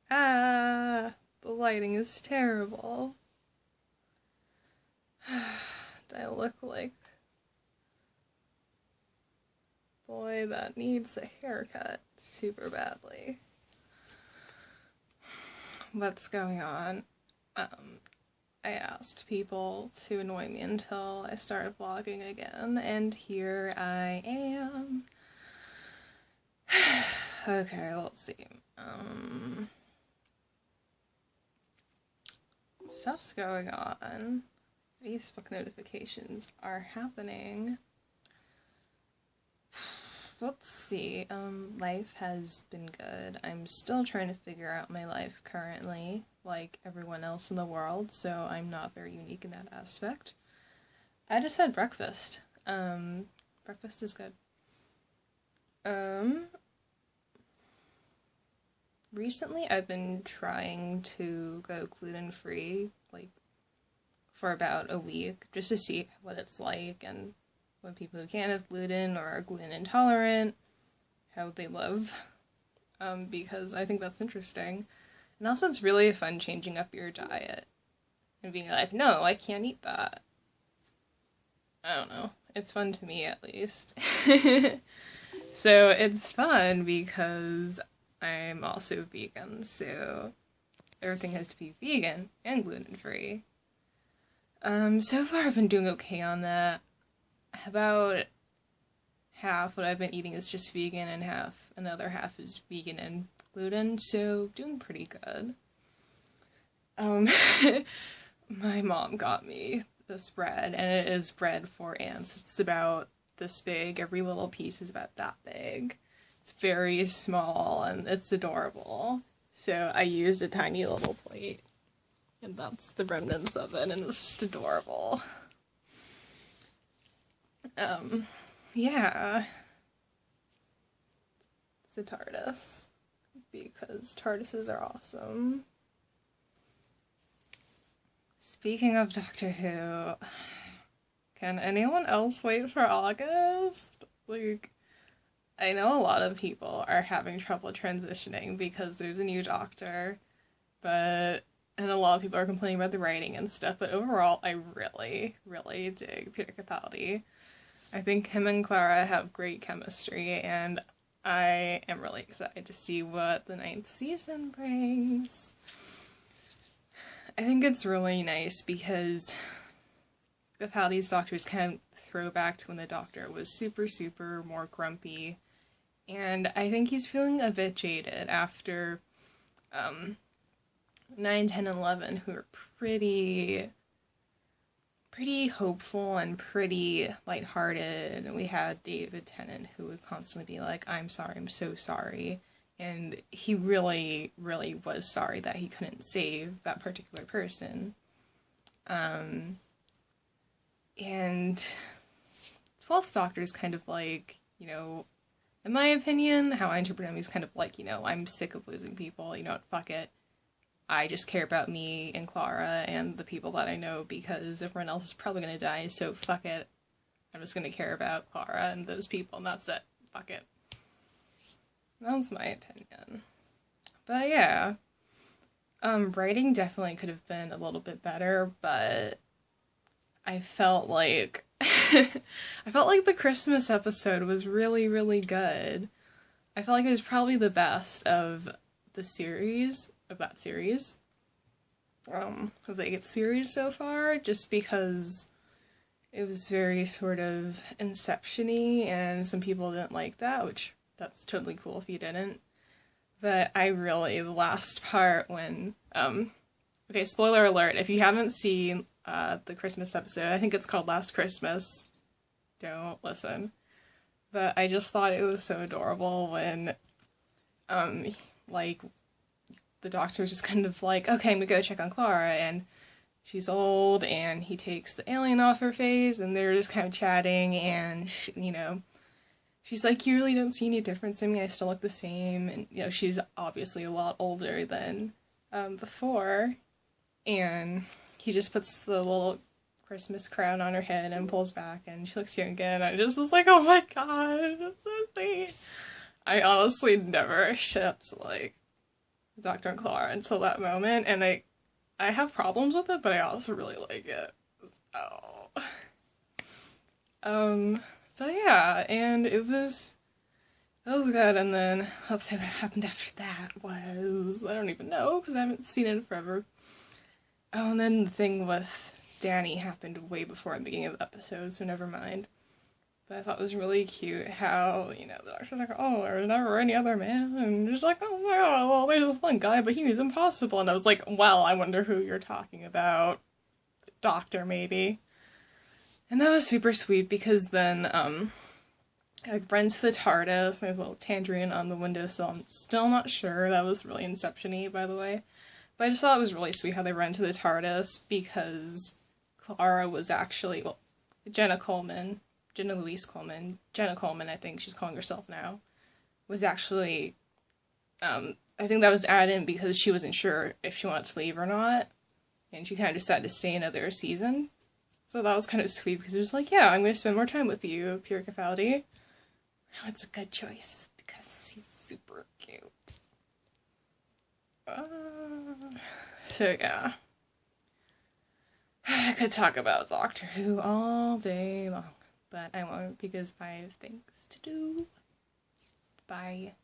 Ah, the lighting is terrible. Do I look like a boy that needs a haircut super badly? What's going on? I asked people to annoy me until I started vlogging again, and here I am. Okay, let's see. Stuff's going on. Facebook notifications are happening. Let's see. Life has been good. I'm still trying to figure out my life currently, like everyone else in the world, so I'm not very unique in that aspect. I just had breakfast. Breakfast is good. Recently I've been trying to go gluten-free, like, for about a week, just to see what it's like, and when people who can't have gluten or are gluten intolerant, how they live, because I think that's interesting. And also it's really fun changing up your diet, and being like, no, I can't eat that. I don't know. It's fun to me, at least. So it's fun because I'm also vegan, so everything has to be vegan and gluten-free. So far I've been doing okay on that. About half what I've been eating is just vegan, and another half is vegan and gluten, so doing pretty good. My mom got me this bread, and it is bread for ants. It's about this big. Every little piece is about that big. It's very small, and it's adorable. So I used a tiny little plate, and that's the remnants of it, and it's just adorable. Yeah. It's a TARDIS, because TARDISes are awesome. Speaking of Doctor Who, can anyone else wait for August? Like, I know a lot of people are having trouble transitioning because there's a new Doctor, and a lot of people are complaining about the writing and stuff, but overall, I really, really dig Peter Capaldi. I think him and Clara have great chemistry, and I am really excited to see what the 9th season brings. I think it's really nice because Capaldi's Doctors kind of throw back to when the Doctor was super, super more grumpy, and I think he's feeling a bit jaded after 9, 10, and 11, who are pretty hopeful and pretty lighthearted, and we had David Tennant, who would constantly be like, I'm sorry, I'm so sorry, and he really, really was sorry that he couldn't save that particular person. And 12th Doctor is kind of like, in my opinion, how I interpret him, he's kind of like, I'm sick of losing people, fuck it. I just care about me and Clara and the people that I know because everyone else is probably gonna die, so fuck it. I'm just gonna care about Clara and those people, and that's it. Fuck it. That's my opinion. But yeah. Writing definitely could have been a little bit better, but I felt like the Christmas episode was really, really good. I felt like it was probably the best of that series, of the 8th series so far, just because it was very sort of Inception-y, and some people didn't like that, which that's totally cool if you didn't. But the last part when, okay, spoiler alert, if you haven't seen the Christmas episode, I think it's called Last Christmas, don't listen. But I just thought it was so adorable when, the Doctor was just kind of like, okay, I'm gonna go check on Clara, and she's old, and he takes the alien off her face, and they're just kind of chatting, and, she's like, you really don't see any difference in me, I still look the same, and, she's obviously a lot older than, before, and he just puts the little Christmas crown on her head and pulls back, and she looks young again, and I just was like, oh my god, that's so sweet. I honestly never shipped, Dr. and Clara until that moment, and I have problems with it, but I also really like it. Oh. But yeah, and it was good, and then let's see what happened after that was, I don't even know, because I haven't seen it in forever. Oh, and then the thing with Danny happened way before the beginning of the episode, so never mind. But I thought it was really cute how, you know, the doctor's like, oh, there's never any other man, and just like, oh my god, well, there's this one guy, but he was impossible, and I was like, well, I wonder who you're talking about. Doctor, maybe. And that was super sweet, because then, I run to the TARDIS, there's a little tangerine on the windowsill, I'm still not sure, that was really Inception-y, by the way. But I just thought it was really sweet how they ran to the TARDIS, because Clara was actually, well, Jenna Louise Coleman, Jenna Coleman, I think she's calling herself now, was actually, I think that was added in because she wasn't sure if she wanted to leave or not, and she kind of decided to stay another season. So that was kind of sweet, because it was like, yeah, I'm going to spend more time with you, Pure Capaldi. It's a good choice, because he's super cute. So yeah. I could talk about Doctor Who all day long. But I won't, because I have things to do. Bye.